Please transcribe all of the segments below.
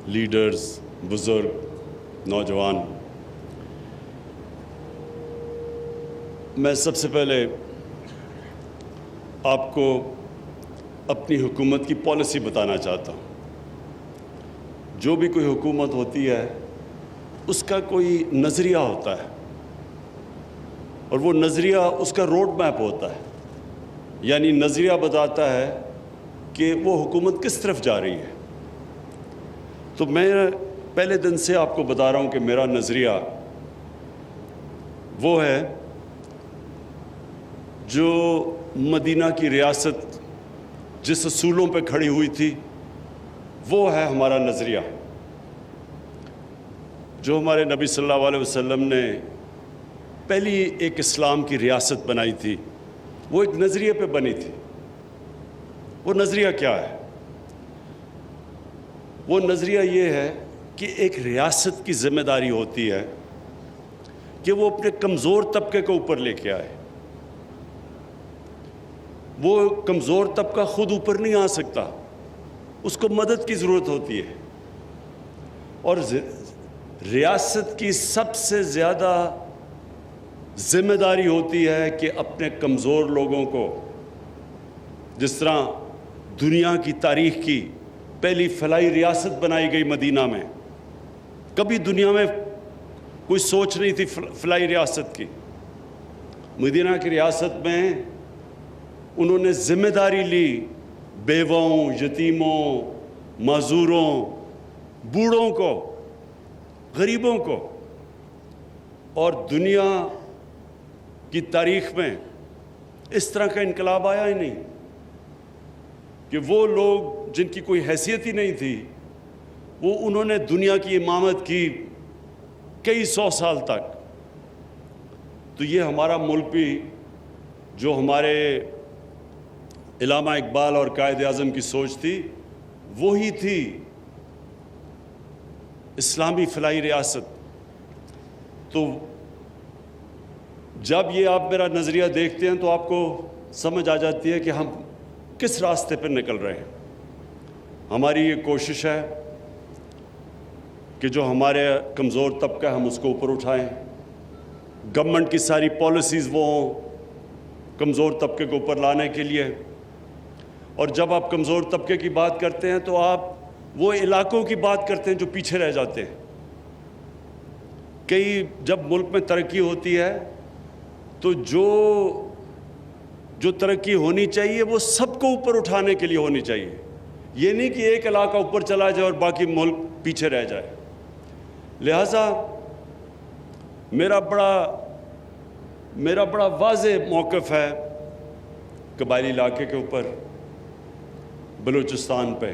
Leaders, بزرگ, نوجوان, میں سب سے پہلے آپ کو اپنی حکومت کی پالیسی بتانا چاہتا ہوں. جو بھی کوئی حکومت ہوتی ہے اس کا کوئی نظریہ ہوتا ہے, اور وہ نظریہ اس کا روڈ میپ ہوتا ہے. یعنی نظریہ بتاتا ہے کہ وہ حکومت کس طرف جا رہی ہے. تو میں پہلے دن سے آپ کو بتا رہا ہوں کہ میرا نظریہ وہ ہے جو مدینہ کی ریاست جس اصولوں پہ کھڑی ہوئی تھی وہ ہے ہمارا نظریہ. جو ہمارے نبی صلی اللہ علیہ وسلم نے پہلی ایک اسلام کی ریاست بنائی تھی وہ ایک نظریے پہ بنی تھی. وہ نظریہ کیا ہے؟ وہ نظریہ یہ ہے کہ ایک ریاست کی ذمہ داری ہوتی ہے کہ وہ اپنے کمزور طبقے کو اوپر لے کے آئے. وہ کمزور طبقہ خود اوپر نہیں آ سکتا, اس کو مدد کی ضرورت ہوتی ہے. اور ریاست کی سب سے زیادہ ذمہ داری ہوتی ہے کہ اپنے کمزور لوگوں کو, جس طرح دنیا کی تاریخ کی پہلی فلاحی ریاست بنائی گئی مدینہ میں, کبھی دنیا میں کوئی سوچ نہیں تھی فلاحی ریاست کی. مدینہ کی ریاست میں انہوں نے ذمہ داری لی بیووں, یتیموں, معذوروں, بوڑھوں کو, غریبوں کو. اور دنیا کی تاریخ میں اس طرح کا انقلاب آیا ہی نہیں کہ وہ لوگ جن کی کوئی حیثیت ہی نہیں تھی وہ انہوں نے دنیا کی امامت کی کئی سو سال تک. تو یہ ہمارا ملک بھی جو ہمارے علامہ اقبال اور قائد اعظم کی سوچ تھی وہی تھی اسلامی فلاحی ریاست. تو جب یہ آپ میرا نظریہ دیکھتے ہیں تو آپ کو سمجھ آ جاتی ہے کہ ہم کس راستے پر نکل رہے ہیں. ہماری یہ کوشش ہے کہ جو ہمارے کمزور طبقہ ہے ہم اس کو اوپر اٹھائیں. گورنمنٹ کی ساری پالیسیز وہ ہوں کمزور طبقے کو اوپر لانے کے لیے. اور جب آپ کمزور طبقے کی بات کرتے ہیں تو آپ وہ علاقوں کی بات کرتے ہیں جو پیچھے رہ جاتے ہیں. جب ملک میں ترقی ہوتی ہے تو جو ترقی ہونی چاہیے وہ سب کو اوپر اٹھانے کے لیے ہونی چاہیے. یہ نہیں کہ ایک علاقہ اوپر چلا جائے اور باقی ملک پیچھے رہ جائے. لہٰذا میرا بڑا واضح موقف ہے قبائلی علاقے کے اوپر, بلوچستان پہ.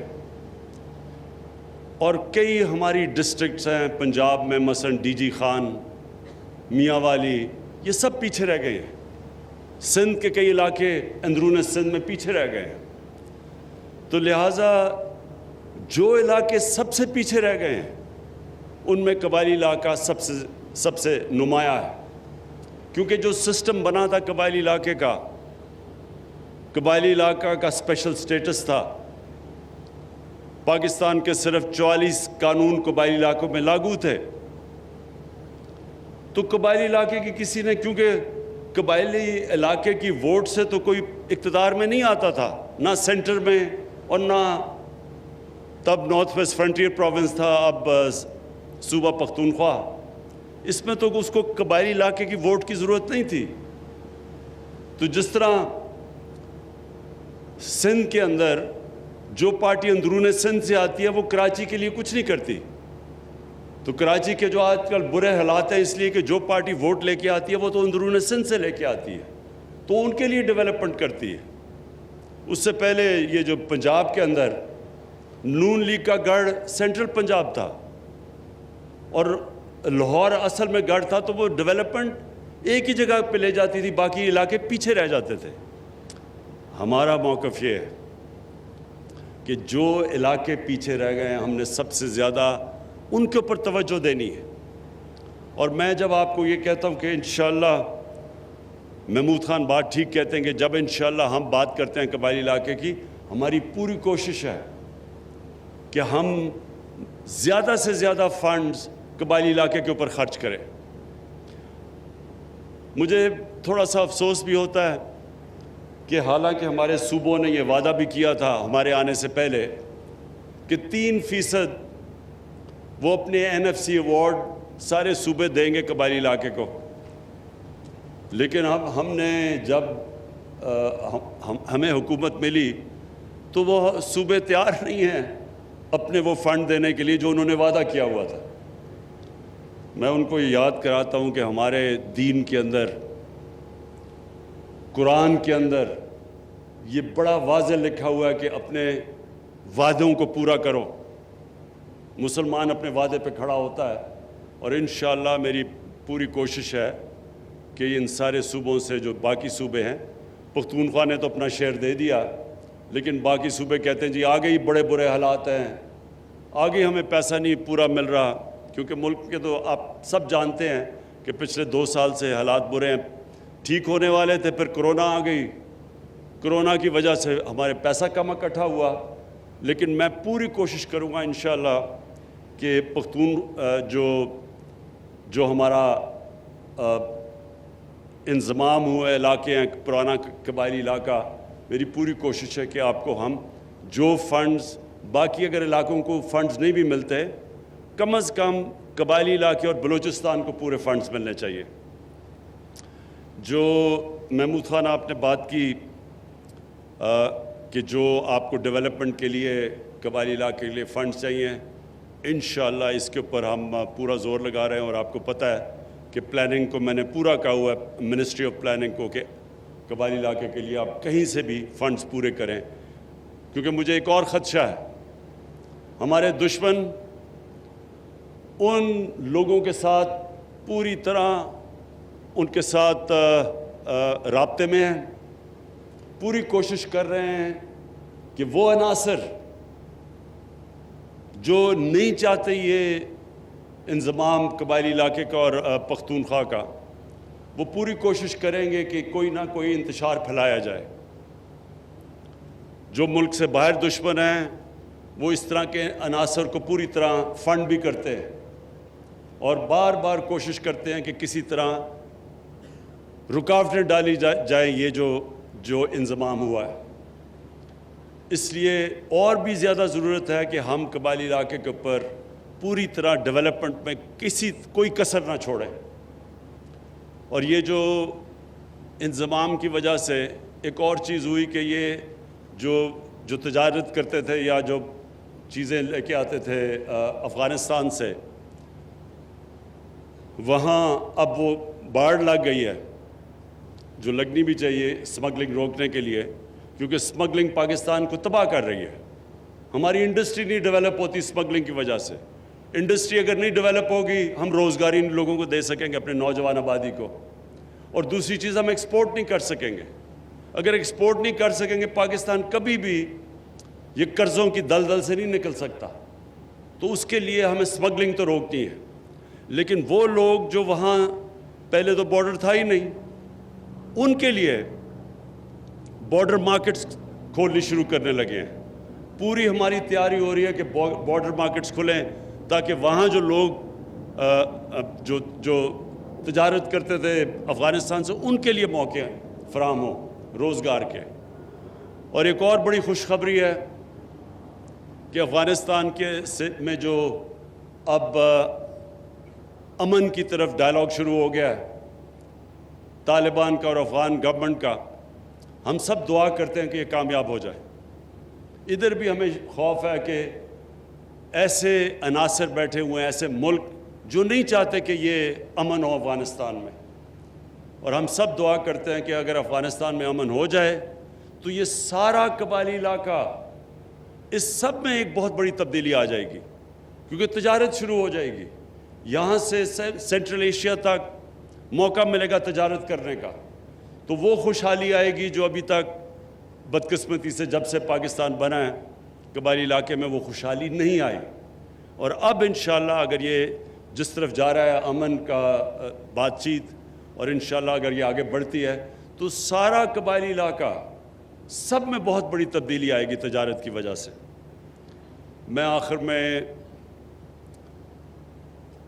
اور کئی ہماری ڈسٹرکٹس ہیں پنجاب میں, مثلا ڈی جی خان, میاں والی, یہ سب پیچھے رہ گئے ہیں. سندھ کے کئی علاقے اندرون سندھ میں پیچھے رہ گئے ہیں. تو لہٰذا جو علاقے سب سے پیچھے رہ گئے ہیں ان میں قبائلی علاقہ سب سے نمایاں ہے. کیونکہ جو سسٹم بنا تھا قبائلی علاقے کا, قبائلی علاقہ کا اسپیشل سٹیٹس تھا. پاکستان کے صرف 44 قانون قبائلی علاقوں میں لاگو تھے. تو قبائلی علاقے کی کسی نے, کیونکہ قبائلی علاقے کی ووٹ سے تو کوئی اقتدار میں نہیں آتا تھا, نہ سینٹر میں اور نہ تب نارتھ ویسٹ فرنٹیئر پروونس تھا, اب صوبہ پختونخوا. اس میں تو اس کو قبائلی علاقے کی ووٹ کی ضرورت نہیں تھی. تو جس طرح سندھ کے اندر جو پارٹی اندرون سندھ سے آتی ہے وہ کراچی کے لیے کچھ نہیں کرتی. تو کراچی کے جو آج کل برے حالات ہیں اس لیے کہ جو پارٹی ووٹ لے کے آتی ہے وہ تو اندرون سندھ سے لے کے آتی ہے, تو ان کے لیے ڈیولپمنٹ کرتی ہے. اس سے پہلے یہ جو پنجاب کے اندر نون لیگ کا گڑھ سینٹرل پنجاب تھا اور لاہور اصل میں گڑھ تھا, تو وہ ڈیولپمنٹ ایک ہی جگہ پہ لے جاتی تھی, باقی علاقے پیچھے رہ جاتے تھے. ہمارا موقف یہ ہے کہ جو علاقے پیچھے رہ گئے ہیں ہم نے سب سے زیادہ ان کے اوپر توجہ دینی ہے. اور میں جب آپ کو یہ کہتا ہوں کہ انشاءاللہ, محمود خان بات ٹھیک کہتے ہیں کہ جب انشاءاللہ ہم بات کرتے ہیں قبائلی علاقے کی, ہماری پوری کوشش ہے کہ ہم زیادہ سے زیادہ فنڈز قبائلی علاقے کے اوپر خرچ کرے. مجھے تھوڑا سا افسوس بھی ہوتا ہے کہ حالانکہ ہمارے صوبوں نے یہ وعدہ بھی کیا تھا ہمارے آنے سے پہلے کہ 3% وہ اپنے NFC ایوارڈ سارے صوبے دیں گے قبائلی علاقے کو، لیکن اب ہم نے جب ہمیں حکومت ملی تو وہ صوبے تیار نہیں ہیں اپنے وہ فنڈ دینے کے لیے جو انہوں نے وعدہ کیا ہوا تھا. میں ان کو یاد کراتا ہوں کہ ہمارے دین کے اندر، قرآن کے اندر یہ بڑا واضح لکھا ہوا ہے کہ اپنے وعدوں کو پورا کرو. مسلمان اپنے وعدے پہ کھڑا ہوتا ہے، اور انشاءاللہ میری پوری کوشش ہے کہ ان سارے صوبوں سے جو باقی صوبے ہیں، پختونخوا نے تو اپنا شیئر دے دیا، لیکن باقی صوبے کہتے ہیں جی آگے ہی بڑے برے حالات ہیں، آگے ہمیں پیسہ نہیں پورا مل رہا، کیونکہ ملک کے تو آپ سب جانتے ہیں کہ پچھلے 2 سال سے حالات برے ہیں. ٹھیک ہونے والے تھے، پھر کرونا آ گئی، کرونا کی وجہ سے ہمارے پیسہ کم اکٹھا ہوا. لیکن میں پوری کوشش کروں گا انشاءاللہ کہ پختون جو ہمارا انضمام ہوئے علاقے ہیں، پرانا قبائلی علاقہ، میری پوری کوشش ہے کہ آپ کو ہم جو فنڈز، باقی اگر علاقوں کو فنڈز نہیں بھی ملتے، کم از کم قبائلی علاقے اور بلوچستان کو پورے فنڈز ملنے چاہیے. جو محمود خان آپ نے بات کی کہ جو آپ کو ڈیولپمنٹ کے لیے قبائلی علاقے کے لیے فنڈز چاہیے، انشاءاللہ اس کے اوپر ہم پورا زور لگا رہے ہیں. اور آپ کو پتہ ہے کہ پلاننگ کو میں نے پورا کہا ہوا ہے منسٹری آف پلاننگ کو کہ قبائلی علاقے کے لیے آپ کہیں سے بھی فنڈز پورے کریں. کیونکہ مجھے ایک اور خدشہ ہے، ہمارے دشمن ان لوگوں کے ساتھ پوری طرح ان کے ساتھ رابطے میں ہیں، پوری کوشش کر رہے ہیں کہ وہ عناصر جو نہیں چاہتے یہ انضمام قبائلی علاقے کا اور پختونخوا کا، وہ پوری کوشش کریں گے کہ کوئی نہ کوئی انتشار پھیلایا جائے. جو ملک سے باہر دشمن ہیں وہ اس طرح کے عناصر کو پوری طرح فنڈ بھی کرتے ہیں اور بار بار کوشش کرتے ہیں کہ کسی طرح رکاوٹیں ڈالی جائیں یہ جو انضمام ہوا ہے. اس لیے اور بھی زیادہ ضرورت ہے کہ ہم قبائلی علاقے کے اوپر پوری طرح ڈیولپمنٹ میں کوئی کسر نہ چھوڑیں. اور یہ جو انضمام کی وجہ سے ایک اور چیز ہوئی کہ یہ جو تجارت کرتے تھے یا جو چیزیں لے کے آتے تھے افغانستان سے، وہاں اب وہ باڑ لگ گئی ہے جو لگنی بھی چاہیے اسمگلنگ روکنے کے لیے، کیونکہ اسمگلنگ پاکستان کو تباہ کر رہی ہے. ہماری انڈسٹری نہیں ڈیولپ ہوتی اسمگلنگ کی وجہ سے. انڈسٹری اگر نہیں ڈیولپ ہوگی ہم روزگاری ان لوگوں کو دے سکیں گے، اپنے نوجوان آبادی کو. اور دوسری چیز ہم ایکسپورٹ نہیں کر سکیں گے. اگر ایکسپورٹ نہیں کر سکیں گے پاکستان کبھی بھی یہ قرضوں کی دلدل سے نہیں نکل سکتا. تو اس کے لیے ہمیں اسمگلنگ تو روکنی ہے. لیکن وہ لوگ جو وہاں پہلے تو بارڈر تھا ہی نہیں، ان کے لیے بارڈر مارکیٹس کھولنی شروع کرنے لگے ہیں. پوری ہماری تیاری ہو رہی ہے کہ بارڈر مارکیٹس کھلیں تاکہ وہاں جو لوگ جو تجارت کرتے تھے افغانستان سے ان کے لیے موقع فراہم ہوں روزگار کے. اور ایک اور بڑی خوشخبری ہے کہ افغانستان میں جو اب امن کی طرف ڈائلاگ شروع ہو گیا ہے طالبان کا اور افغان گورنمنٹ کا. ہم سب دعا کرتے ہیں کہ یہ کامیاب ہو جائے. ادھر بھی ہمیں خوف ہے کہ ایسے عناصر بیٹھے ہوئے ہیں، ایسے ملک جو نہیں چاہتے کہ یہ امن ہو افغانستان میں. اور ہم سب دعا کرتے ہیں کہ اگر افغانستان میں امن ہو جائے تو یہ سارا قبائلی علاقہ، اس سب میں ایک بہت بڑی تبدیلی آ جائے گی، کیونکہ تجارت شروع ہو جائے گی. یہاں سے سینٹرل ایشیا تک موقع ملے گا تجارت کرنے کا. تو وہ خوشحالی آئے گی جو ابھی تک بدقسمتی سے جب سے پاکستان بنا ہے قبائلی علاقے میں وہ خوشحالی نہیں آئی. اور اب انشاءاللہ اگر یہ جس طرف جا رہا ہے امن کا بات چیت، اور انشاءاللہ اگر یہ آگے بڑھتی ہے تو سارا قبائلی علاقہ سب میں بہت بڑی تبدیلی آئے گی تجارت کی وجہ سے. میں آخر میں